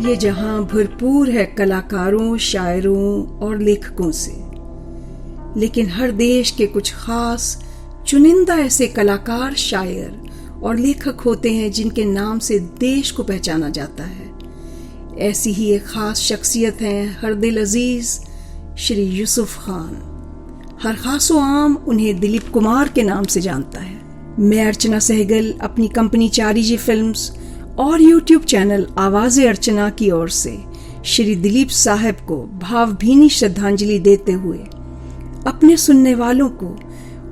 ये जहां भरपूर है कलाकारों, शायरों और लेखकों से, लेकिन हर देश के कुछ खास चुनिंदा ऐसे कलाकार, शायर और लेखक होते हैं जिनके नाम से देश को पहचाना जाता है। ऐसी ही एक खास शख्सियत हैं हर दिल अजीज श्री यूसुफ खान। हर खासो आम उन्हें दिलीप कुमार के नाम से जानता है। मैं अर्चना सहगल अपनी कंपनी 4G फिल्म्स और YouTube चैनल आवाज़े अर्चना की ओर से श्री दिलीप साहब को भावभीनी श्रद्धांजलि देते हुए अपने सुनने वालों को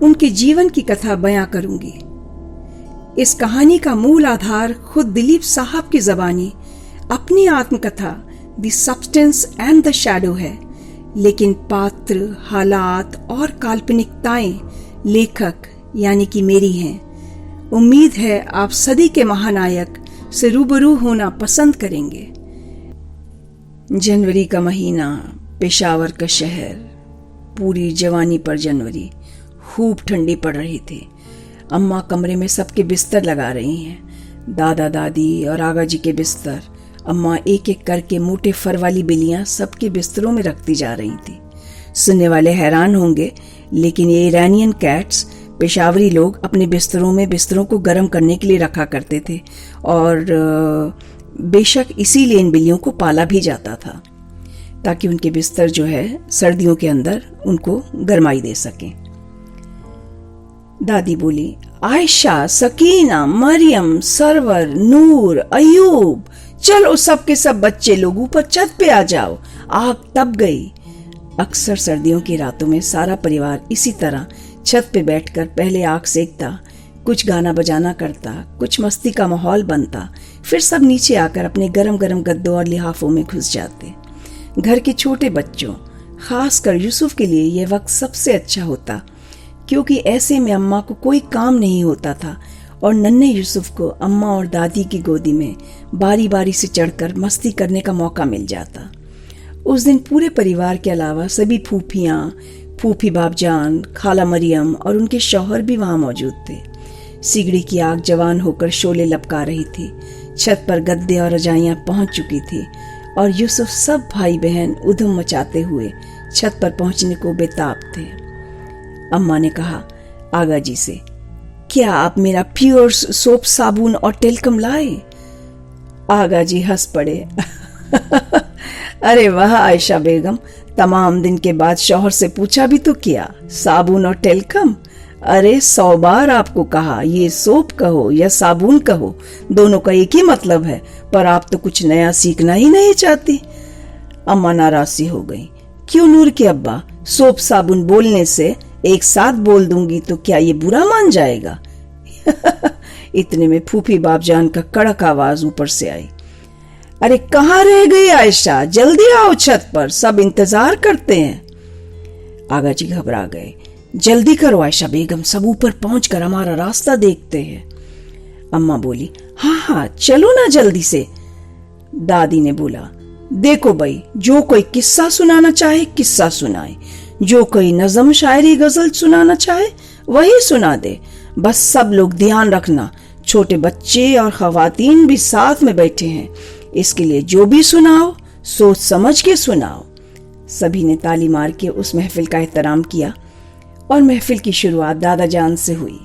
उनके जीवन की कथा बयां करूंगी। इस कहानी का मूल आधार खुद दिलीप साहब की ज़बानी अपनी आत्मकथा the substance and the shadow है, लेकिन पात्र, हालात और काल्पनिकताएं लेखक यानी कि मेरी हैं। उम्मीद है आप सदी के महानायक से रूबरू होना पसंद करेंगे। जनवरी का महीना, पेशावर का शहर, पूरी जवानी पर जनवरी, खूब ठंडी पड़ रही थी। अम्मा कमरे में सबके बिस्तर लगा रही हैं। दादा दादी और आगा जी के बिस्तर अम्मा एक एक करके मोटे फर वाली बिल्लियां सबके बिस्तरों में रखती जा रही थी। सुनने वाले हैरान होंगे, लेकिन ये ईरानियन कैट्स पेशावरी लोग अपने बिस्तरों में बिस्तरों को गर्म करने के लिए रखा करते थे और बेशक इसीलिए इन बिल्लियों को पाला भी जाता था ताकि उनके बिस्तर जो है सर्दियों के अंदर उनको गर्माई दे सकें। दादी बोली, आयशा, सकीना, मरियम, सरवर, नूर, अयूब, चलो सब के सब बच्चे लोग ऊपर छत पे आ जाओ, आग तप गई। अक्सर सर्दियों की रातों में सारा परिवार इसी तरह छत पे बैठकर पहले आग सेकता, कुछ गाना बजाना करता, कुछ मस्ती का माहौल बनता, फिर सब नीचे आकर अपने गरम गरम गद्दों और लिहाफों में घुस जाते। घर के छोटे बच्चों, खासकर यूसुफ के लिए यह वक्त सबसे अच्छा होता, क्योंकि ऐसे में अम्मा को कोई काम नहीं होता था और नन्हे यूसुफ को अम्मा और दादी की गोदी में बारी बारी से चढ़कर मस्ती करने का मौका मिल जाता। उस दिन पूरे परिवार के अलावा सभी फूफियाँ, फूफी बाबजान, खाला मरियम और उनके शौहर भी वहां मौजूद थे। सिगड़ी की आग जवान होकर शोले लपका रही थी। छत पर गद्दे और रजाइयां पहुंच चुकी थी और यूसुफ सब भाई बहन उधम मचाते हुए छत पर पहुंचने को बेताब थे। अम्मा ने कहा आगा जी से, क्या आप मेरा प्योर सोप, साबुन और टेल्कम लाए? आगा जी हंस पड़े। अरे वाह आयशा बेगम, तमाम दिन के बाद शौहर से पूछा भी तो किया, साबुन और टेल्कम? अरे 100 बार आपको कहा ये सोप कहो या साबुन कहो, दोनों का एक ही मतलब है, पर आप तो कुछ नया सीखना ही नहीं चाहती। अम्मा नाराज सी हो गई। क्यों नूर के अब्बा, सोप साबुन बोलने से एक साथ बोल दूंगी तो क्या ये बुरा मान जाएगा? इतने में फूफी बाबजान का कड़क आवाज ऊपर से आई, अरे कहाँ रह गई आयशा, जल्दी आओ छत पर, सब इंतजार करते हैं। आगा जी घबरा गए। जल्दी करो आयशा बेगम, सब ऊपर पहुंचकर हमारा रास्ता देखते हैं। अम्मा बोली, हाँ हाँ चलो ना जल्दी से। दादी ने बोला, देखो भाई, जो कोई किस्सा सुनाना चाहे किस्सा सुनाए, जो कोई नज़म शायरी गजल सुनाना चाहे वही सुना दे, बस सब लोग ध्यान रखना, छोटे बच्चे और खवातीन भी साथ में बैठे हैं, इसके लिए जो भी सुनाओ सोच समझ के सुनाओ। सभी ने ताली मार के उस महफिल का एहतराम किया और महफिल की शुरुआत दादा जान से हुई।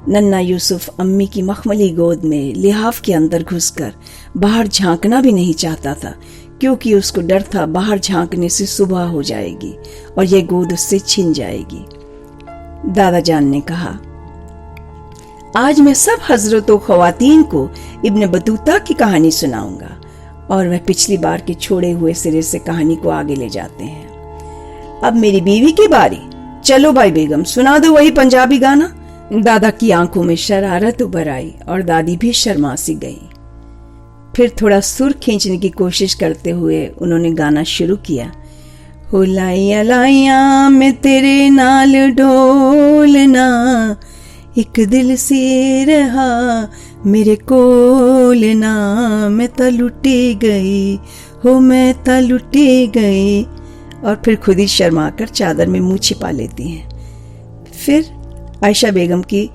नन्ना यूसुफ अम्मी की मखमली गोद में लिहाफ के अंदर घुसकर बाहर झांकना भी नहीं चाहता था, क्योंकि उसको डर था बाहर झांकने से सुबह हो जाएगी और यह गोद उससे छिन जाएगी। दादा जान ने कहा, आज मैं सब हजरतों खवातीन को इब्न बतूता की कहानी सुनाऊंगा, और वह पिछली बार के छोड़े हुए सिरे से कहानी को आगे ले जाते हैं। अब मेरी बीवी की बारी, चलो भाई बेगम सुना दो वही पंजाबी गाना। दादा की आंखों में शरारत उभर आई और दादी भी शर्मा सी गई। फिर थोड़ा सुर खींचने की कोशिश करते हुए उन्होंने गाना शुरू किया, हो लाइया लाइया मैं तेरे नाल ढोलना, एक दिल से रहा मेरे कोल ना, मैं ता लुटी गई हो, मैं ता लुटी गई। और फिर खुद ही शर्मा कर चादर में मुंह छिपा लेती हैं। फिर आयशा बेगम की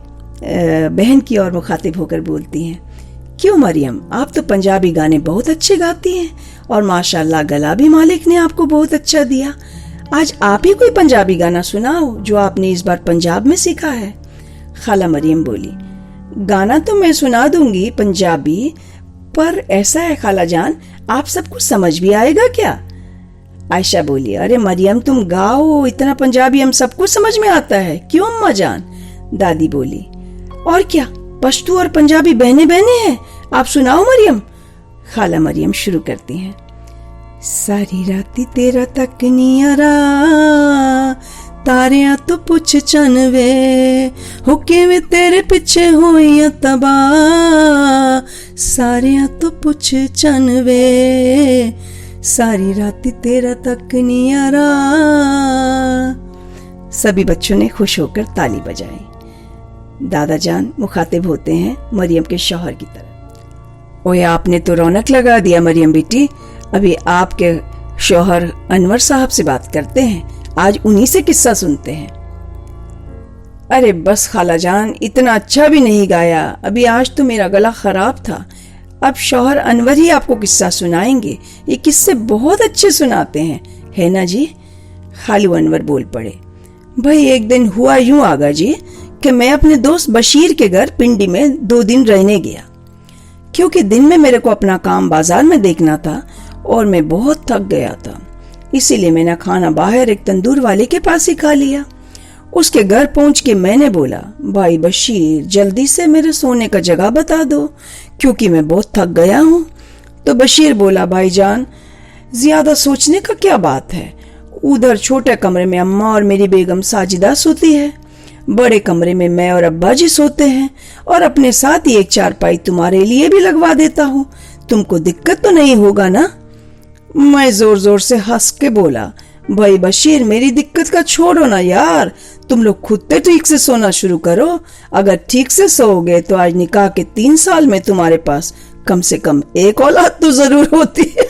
बहन की ओर मुखातिब होकर बोलती हैं, क्यों मरियम, आप तो पंजाबी गाने बहुत अच्छे गाती हैं और माशाल्लाह गला भी मालिक ने आपको बहुत अच्छा दिया। आज आप ही कोई पंजाबी गाना सुनाओ जो आपने इस बार पंजाब में सीखा है। खाला मरियम बोली, गाना तो मैं सुना दूंगी पंजाबी, पर ऐसा है खाला जान, आप सबको समझ भी आएगा क्या? आयशा बोली, अरे मरियम तुम गाओ, इतना पंजाबी हम सबको समझ में आता है, क्यों अम्मा जान? दादी बोली, और क्या, पश्तो और पंजाबी बहने बहने हैं, आप सुनाओ मरियम। खाला मरियम शुरू करती हैं, सारी राती तेरा तक नियरा, तारियां तो पुछ चनवे, हो किवें तेरे पिछे होइयां तबा, सारियां तो पुछ चनवे, सारी राती तेरा तक नियरा। सभी बच्चों ने खुश होकर ताली बजाई। दादा जान मुखातिब होते हैं मरियम के शौहर की तरफ, ओए आपने तो रौनक लगा दिया मरियम बेटी, अभी आपके शौहर अनवर साहब से बात करते हैं, आज उन्हीं से किस्सा सुनते हैं। अरे बस खाला जान, इतना अच्छा भी नहीं गाया, अभी आज तो मेरा गला खराब था, अब शौहर अनवर ही आपको किस्सा सुनाएंगे, ये किस्से बहुत अच्छे सुनाते हैं, है ना जी? खालू अनवर बोल पड़े, भाई एक दिन हुआ यूं आगा जी कि मैं अपने दोस्त बशीर के घर पिंडी में 2 दिन रहने गया, क्योंकि दिन में मेरे को अपना काम बाजार में देखना था और मैं बहुत थक गया था, इसीलिए मैंने खाना बाहर एक तंदूर वाले के पास ही खा लिया। उसके घर पहुंच के मैंने बोला, भाई बशीर जल्दी से मेरे सोने का जगह बता दो, क्योंकि मैं बहुत थक गया हूँ। तो बशीर बोला, भाईजान ज्यादा सोचने का क्या बात है, उधर छोटे कमरे में अम्मा और मेरी बेगम साजिदा सोती है, बड़े कमरे में मैं और अब्बा जी सोते हैं, और अपने साथ ही एक चारपाई तुम्हारे लिए भी लगवा देता हूँ, तुमको दिक्कत तो नहीं होगा ना? मैं जोर जोर से हंस के बोला, भाई बशीर मेरी दिक्कत का छोड़ो ना यार, तुम लोग खुद तो ठीक से सोना शुरू करो, अगर ठीक से सोओगे तो आज निकाह के 3 साल में तुम्हारे पास कम से कम एक औलाद तो जरूर होती है।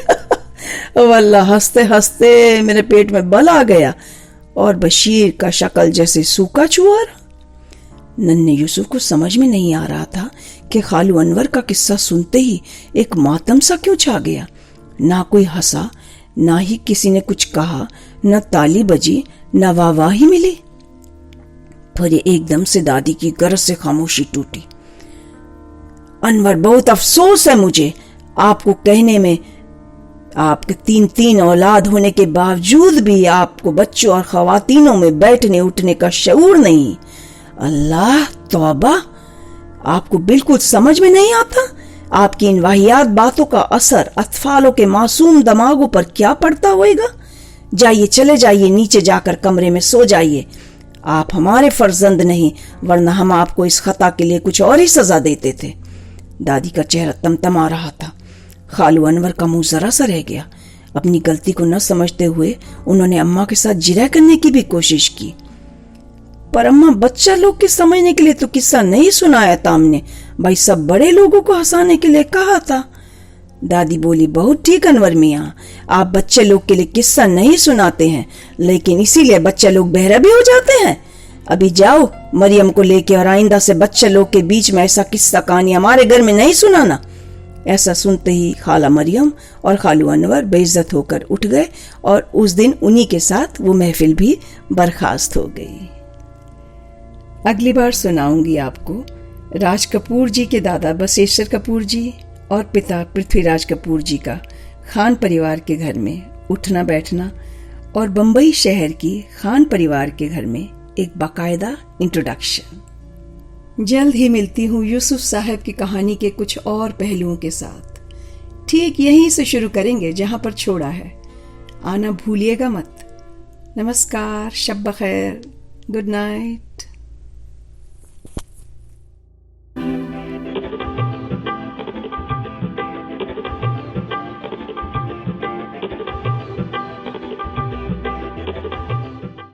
वल्लाह हंसते हंसते मेरे पेट में बल आ गया और बशीर का शक्ल जैसे सूखा चुआर। नन्हे यूसुफ को समझ में नहीं आ रहा था कि खालू अनवर का किस्सा सुनते ही एक मातम सा क्यों छा गया, ना कोई हंसा, ना ही किसी ने कुछ कहा, न ताली बजी, न वाहवाही मिली। फिर एकदम से दादी की गरज से खामोशी टूटी। अनवर बहुत अफसोस है मुझे आपको कहने में, आपके 3 औलाद होने के बावजूद भी आपको बच्चों और खवातीनों में बैठने उठने का शऊर नहीं। अल्लाह तौबा, आपको बिल्कुल समझ में नहीं आता आपकी इन वाहियात बातों का असर अतफालों के मासूम दिमागों पर क्या पड़ता होएगा। जाइए, चले जाइए, नीचे जाकर कमरे में सो जाइए, आप हमारे फर्जंद नहीं, वरना हम आपको इस खता के लिए कुछ और ही सजा देते थे। दादी का चेहरा तमतमा रहा था। खालू अनवर का मुंह जरा सा रह गया। अपनी गलती को न समझते हुए उन्होंने अम्मा के साथ जिरह करने की भी कोशिश की, पर अम्मा बच्चा लोग के समझने के लिए तो किस्सा नहीं सुनाया था हमने, भाई सब बड़े लोगों को हंसाने के लिए कहा था। दादी बोली, बहुत ठीक अनवर मियाँ, आप बच्चे लोग के लिए किस्सा नहीं सुनाते हैं, लेकिन इसीलिए बच्चे लोग बहरा भी हो जाते हैं। अभी जाओ मरियम को लेके और आइंदा से बच्चे लोग के बीच में ऐसा किस्सा कहानी हमारे घर में नहीं सुनाना। ऐसा सुनते ही खाला मरियम और खालू अनवर बेइज्जत होकर उठ गए और उस दिन उन्हीं के साथ वो महफिल भी बर्खास्त हो गई। अगली बार सुनाऊंगी आपको राज कपूर जी के दादा बसेश्वर कपूर जी और पिता पृथ्वीराज कपूर जी का खान परिवार के घर में उठना बैठना और बंबई शहर की खान परिवार के घर में एक बाकायदा इंट्रोडक्शन। जल्द ही मिलती हूँ यूसुफ साहब की कहानी के कुछ और पहलुओं के साथ। ठीक यहीं से शुरू करेंगे जहां पर छोड़ा है। आना भूलिएगा मत। नमस्कार, शब बखैर, गुड नाइट।